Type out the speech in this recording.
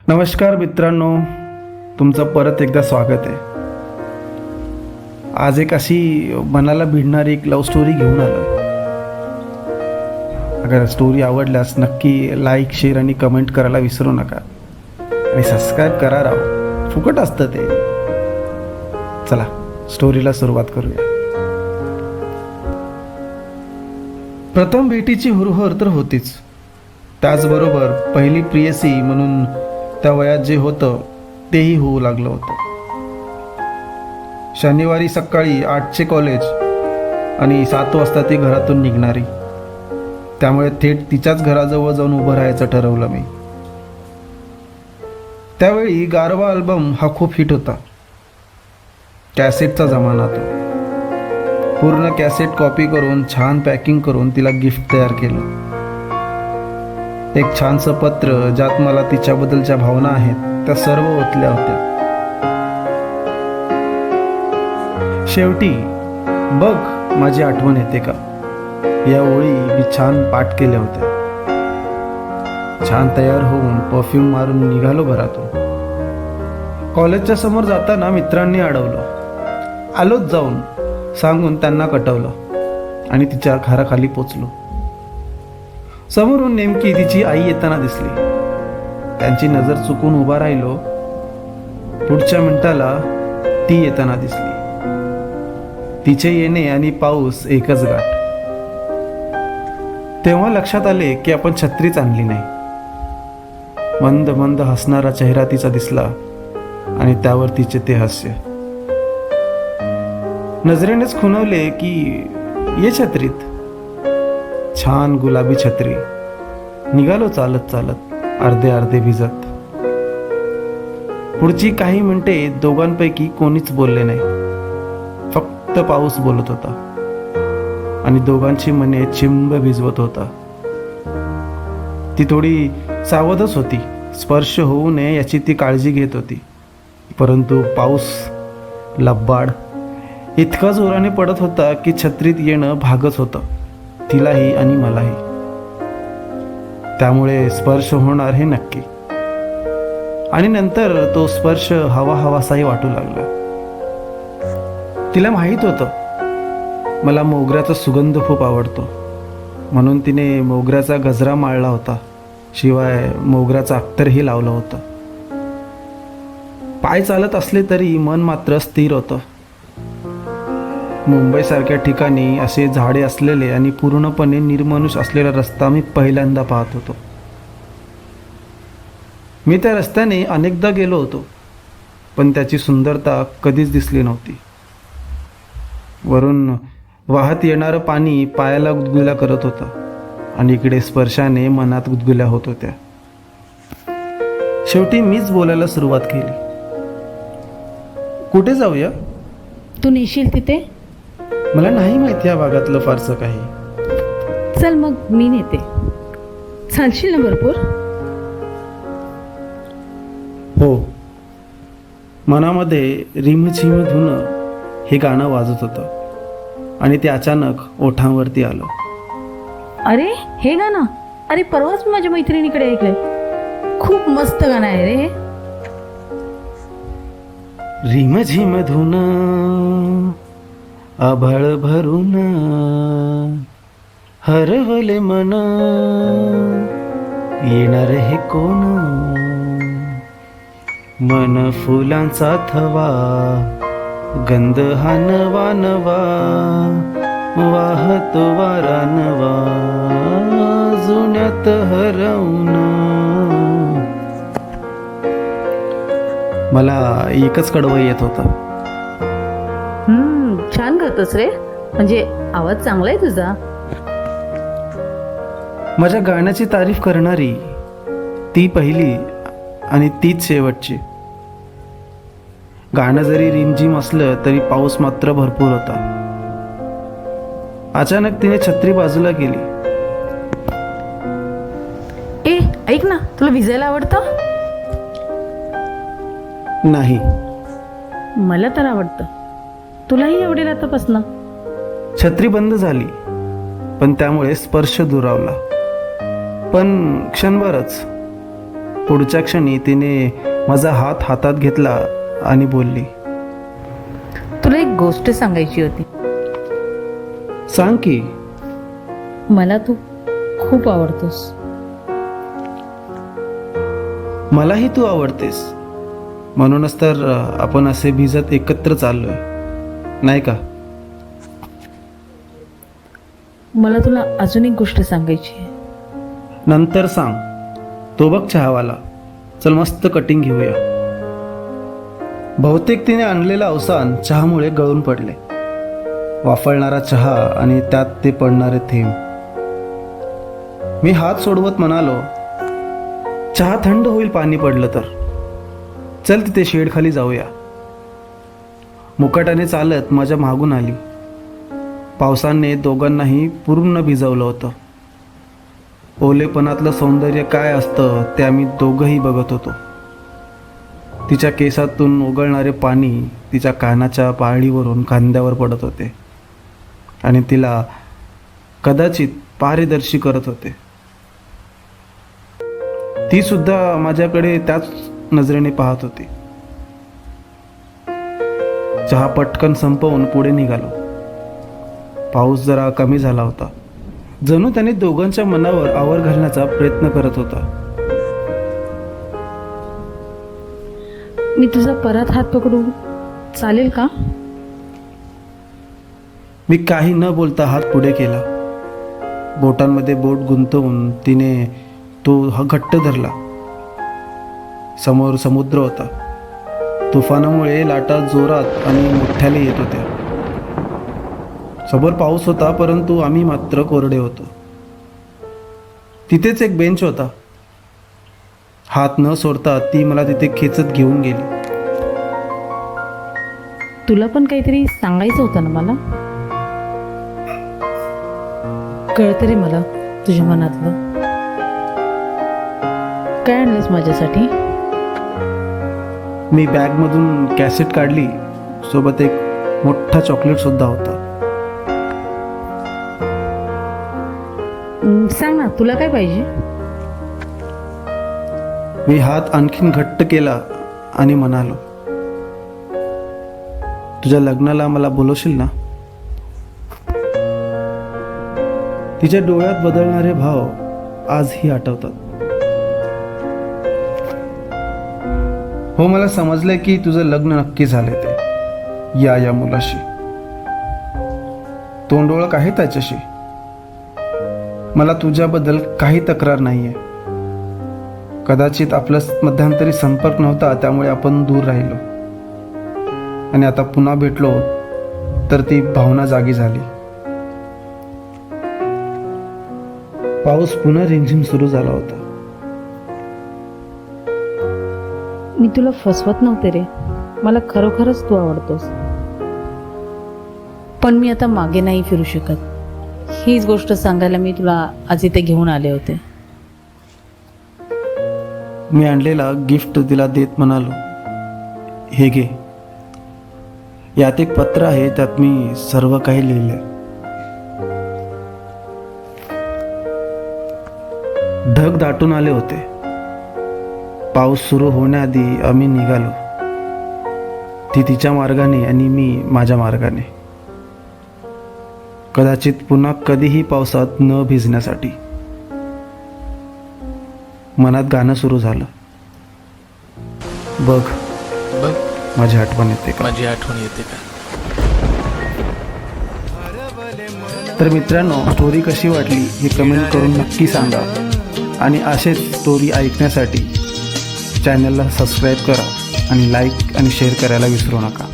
नमस्कार मित्रांनो, तुमचं परत एकदा स्वागत आहे. आज एक अशी मनाला भिडणारी एक लव्ह स्टोरी घेऊन आलो. अगर स्टोरी आवडल्यास नक्की लाईक, शेअर आणि कमेंट करायला विसरू नका आणि सबस्क्राईब करा राव, फुकट असतं ते. चला स्टोरीला सुरुवात करूया. प्रथम भेटीची हुरहुर तर होतीच, त्याचबरोबर पहिली प्रियसी म्हणून त्या वयात जे होतं तेही होऊ लागलं होतं. शनिवारी सकाळी 8चे कॉलेज आणि 7 वाजता ती घरातून निघणारी, त्यामुळे थेट तिच्याच घराजवळ जाऊन उभं राहायचं ठरवलं मी. त्यावेळी गारवा अल्बम हा खूप हिट होता. कॅसेटचा जमाना तो. पूर्ण कॅसेट कॉपी करून छान पॅकिंग करून तिला गिफ्ट तयार केलं. एक छानसं पत्र ज्यात मला तिच्याबद्दलच्या भावना आहेत त्या सर्व ओतल्या होत्या. शेवटी बघ माझी आठवण येते का, या ओळी मी छान पाठ केल्या होत्या. छान तयार होऊन परफ्यूम मारून निघालो घरातून. कॉलेजच्या समोर जाताना मित्रांनी अडवलं. आलोच जाऊन सांगून त्यांना कटवलं आणि तिच्या घराखाली पोचलो. समोरून नेमकी तिची आई येताना दिसली. त्यांची नजर चुकून उभा राहिलो. पुढच्या मिनिटाला ती येताना दिसली. तिचे येणे आणि पाऊस एकच गाठ. तेव्हा लक्षात आले की आपण छत्रीच आणली नाही. मंद मंद हसणारा चेहरा तिचा दिसला आणि त्यावर तिचे ते हास्य. नजरेनेच खुणवले की ये छत्रीत. छान गुलाबी छत्री. निघालो चालत चालत, अर्धे अर्धे भिजत. पुढची काही मिनिटे दोघांपैकी कोणीच बोलले नाही. फक्त पाऊस बोलत होता आणि दोघांची मने चिंब भिजवत होता. ती थोडी सावधच होती. स्पर्श होऊ नये याची ती काळजी घेत होती. परंतु पाऊस लब्बाड इतका जोराने पडत होता की छत्रीत येणं भागच होतं, तिलाही आणि मलाही. त्यामुळे स्पर्श होणार हे नक्की. आणि नंतर तो स्पर्श हवा हवासाही वाटू लागला. तिला माहीत होतं मला मोगऱ्याचा सुगंध खूप आवडतो, म्हणून तिने मोगऱ्याचा गजरा माळला होता. शिवाय मोगऱ्याचं अत्तरही लावलं होतं. पाय चालत असले तरी मन मात्र स्थिर होतं. मुंबईसारख्या ठिकाणी असे झाडे असलेले आणि पूर्णपणे निर्मनुष असलेला रस्ता मी पहिल्यांदा पाहत होतो. मी त्या रस्त्याने अनेकदा गेलो होतो, पण त्याची सुंदरता कधीच दिसली नव्हती. वरून वाहत येणारं पाणी पायाला गुदगुल्या करत होतं आणि इकडे स्पर्शाने मनात गुदगुल्या होत होत्या. शेवटी मीच बोलायला सुरुवात केली. कुठे जाऊया? तू नेशील तिथे? मला नाही माहिती या भागातलं फारसं काही. चल मग मी नेते. चालशील ना भरपूर? हो. मनामध्ये रिमझिम धुणं हे गाणं वाजत होतं आणि ते अचानक ओठांवरती आलं. अरे हे गाणं, अरे परवाच माझ्या मैत्रिणीकडे ऐकलंय. खूप मस्त गाणं आहे रे हे. रिमझिम धुणं आभाळ भरून हरवले मन, येणार हे कोण? मन फुलांचा थवा, गंध हा नवा नवा, वाहतो वारा नवा, जुन्यात हरवून. मला एकच कडवं येत होतं. छान गातोस रे, म्हणजे आवाज चांगला आहे तुझा. माझ्या गाण्याची तारीफ करणारी ती पहिली आणि तीच शेवटची. गाणं जरी रिमझिम असलं तरी पाऊस मात्र भरपूर होता. अचानक तिने छत्री बाजूला केली. ए ऐक ना, तुला भिजायला आवडतं? नाही. मला तर आवडतं. तुलाही आवडेल आतापासनं. छत्री बंद झाली, पण त्यामुळे स्पर्श दुरावला. पण क्षणभरच. पुढच्या क्षणी तिने माझा हात हातात घेतला आणि बोलली, तुला एक गोष्ट सांगायची होती. सांग की. मला तू खूप आवडतोस. मलाही तू आवडतेस, म्हणूनच तर आपण असे भिजत एकत्र चाललोय, नाही का? मला तुला अजून एक गोष्ट सांगायची आहे. नंतर सांग. तो बघ चहावाला, चल मस्त कटिंग घेऊया. बहुतेक तिने आणलेलं अवसान चहामुळे गळून पडले. वाफळणारा चहा आणि त्यात ते पडणारे थेंब. मी हात सोडवत म्हणालो, चहा थंड होईल पाणी पडलं तर. चल तिथे शेडखाली जाऊया. मुकाट्याने चालत माझ्या मागून आली. पावसाने दोघांनाही पूर्ण भिजवलं होतं. ओलेपणातलं सौंदर्य काय असतं ते आम्ही दोघंही बघत होतो. तिच्या केसातून ओघळणारे पाणी तिच्या कानाच्या पाळीवरून खांद्यावर पडत होते आणि तिला कदाचित पारदर्शी करत होते. ती सुद्धा माझ्याकडे त्याच नजरेने पाहत होती. चहा पटकन संपवून पुढे निघालो. पाऊस जरा कमी झाला होता. जणू त्याने दोघांच्या मनावर आवर घालण्याचा प्रयत्न करत होता. मी तुझा परत हात पकडू चालेल का? मी काही न बोलता हात पुढे केला. बोटांमध्ये बोट गुंतवून तिने तो घट्ट धरला. समोर समुद्र होता. तुफानामुळे लाटा जोरात आणि मोठ्याने येत होत्या. समोर पाऊस होता, परंतु आम्ही मात्र कोरडे होतो. तिथेच एक बेंच होता. हात न सोडता ती मला तिथे खेचत घेऊन गेली. तुला पण काहीतरी सांगायचं होतं ना मला. कळतं रे मला तुझ्या मनातलं. काय आणलंस माझ्यासाठी? मी बॅगमधून कॅसेट काढली. सोबत एक मोठा चॉकलेट सुद्धा होता. सांग ना, तुला काय पाहिजे? मी हात आणखीन घट्ट केला आणि म्हणालो, तुझ्या लग्नाला मला बोलवशील ना? तिच्या डोळ्यात बदलणारे भाव आजही आठवतात. हो, मला समजलंय की तुझं लग्न नक्की झालंय ते या मुलाशी. तोंड ओळख आहे त्याच्याशी. मला तुझ्याबद्दल काही तक्रार नाहीये. कदाचित आपला मध्यंतरी संपर्क नव्हता, त्यामुळे आपण दूर राहिलो. आणि आता पुन्हा भेटलो तर ती भावना जागी झाली. पाऊस पुन्हा रिमझिम सुरू झाला होता. मी तुला फसवत नव्हते रे. मला खरोखरच तू आवडतोस. पण मी आता मागे नाही फिरू शकत. हीच गोष्ट सांगायला मी तुला आज इथे घेऊन आले होते. मी आणलेला गिफ्ट तिला देत म्हणालो, हे घे. यात एक पत्र आहे, त्यात मी सर्व काही लिहिलंय. ढग दाटून आले होते. पाऊस सुरू होण्याआधी आम्ही निघालो. ती तिच्या मार्गाने आणि मी माझ्या मार्गाने. कदाचित पुन्हा कधीही पावसात न भिजण्यासाठी. मनात गाणं सुरू झालं. बघ बघ माझी आठवण येते का? माझी आठवण येते का? तर मित्रांनो, स्टोरी कशी वाटली हे कमेंट करून नक्की सांगा. आणि असेच स्टोरी ऐकण्यासाठी चॅनलला सबस्क्राईब करा आणि लाईक आणि शेअर करायला विसरू नका.